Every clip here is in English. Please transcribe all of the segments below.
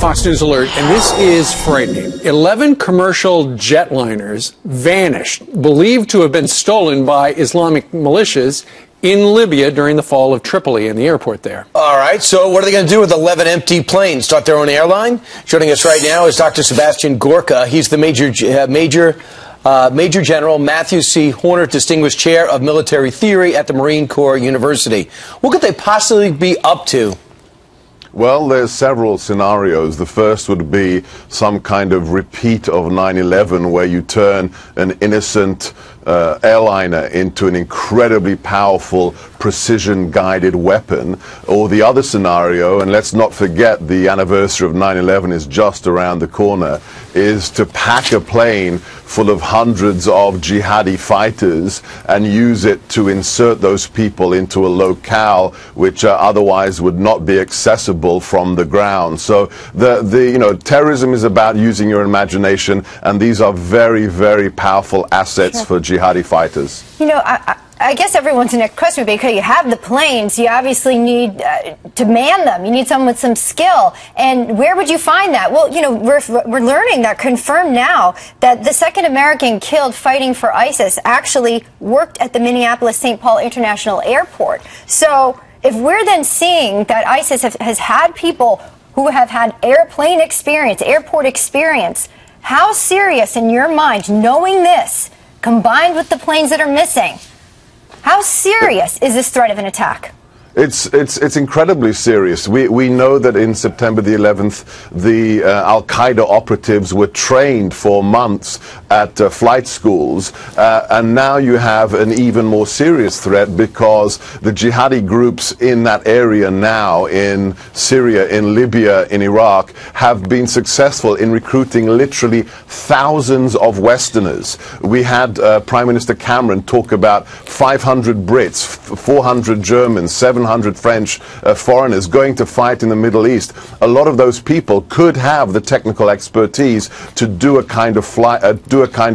Fox News Alert, and this is frightening. 11 commercial jetliners vanished, believed to have been stolen by Islamic militias in Libya during the fall of Tripoli and the airport there. All right, so what are they going to do with 11 empty planes? Start their own airline? Joining us right now is Dr. Sebastian Gorka. He's the Major General Matthew C. Horner Distinguished Chair of Military Theory at the Marine Corps University. What could they possibly be up to? Well, there's several scenarios. The first would be some kind of repeat of 9/11 where you turn an innocent airliner into an incredibly powerful precision-guided weapon. Or the other scenario, and let's not forget the anniversary of 9/11 is just around the corner, is to pack a plane full of hundreds of jihadi fighters and use it to insert those people into a locale which otherwise would not be accessible from the ground. So terrorism is about using your imagination, and these are very, very powerful assets for jihadi fighters. You know, I guess everyone's next question would be, okay, you have the planes, you obviously need to man them. You need someone with some skill. And where would you find that? Well, you know, we're learning that, confirmed now, that the second American killed fighting for ISIS actually worked at the Minneapolis St. Paul International Airport. So if we're then seeing that ISIS has had people who have had airplane experience, airport experience, how serious in your mind, knowing this, combined with the planes that are missing, how serious is this threat of an attack? It's incredibly serious. We know that in September the 11th, the al-Qaeda operatives were trained for months at flight schools, and now you have an even more serious threat because the jihadi groups in that area now, in Syria, in Libya, in Iraq, have been successful in recruiting literally thousands of Westerners. We had Prime Minister Cameron talk about 500 Brits, 400 Germans, 700 French foreigners going to fight in the Middle East. A lot of those people could have the technical expertise to do a kind of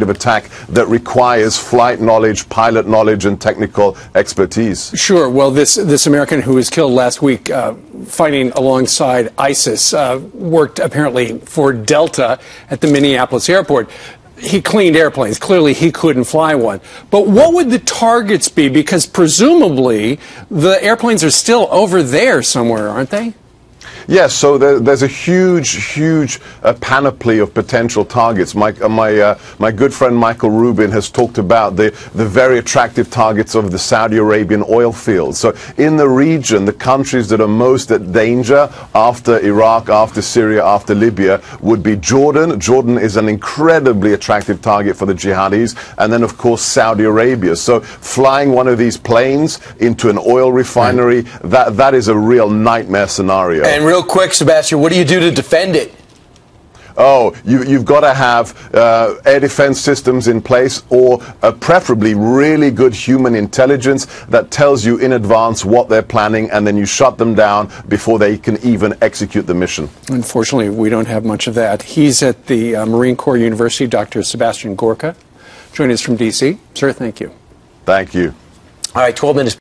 attack that requires flight knowledge, pilot knowledge, and technical expertise. Sure. Well, this American who was killed last week fighting alongside ISIS worked apparently for Delta at the Minneapolis airport. He cleaned airplanes. Clearly, he couldn't fly one. But what would the targets be? Because presumably, the airplanes are still over there somewhere, aren't they? Yes, so there's a huge panoply of potential targets. My good friend Michael Rubin has talked about the very attractive targets of the Saudi Arabian oil fields. So in the region, the countries that are most at danger after Iraq, after Syria, after Libya would be Jordan. Jordan is an incredibly attractive target for the jihadis. And then, of course, Saudi Arabia. So flying one of these planes into an oil refinery, that is a real nightmare scenario. And real quick, Sebastian, what do you do to defend it? Oh, you've got to have air defense systems in place, or preferably really good human intelligence that tells you in advance what they're planning, and then you shut them down before they can even execute the mission. Unfortunately, we don't have much of that. He's at the Marine Corps University, Dr. Sebastian Gorka, joining us from D.C. Sir, thank you. Thank you. All right, 12 minutes.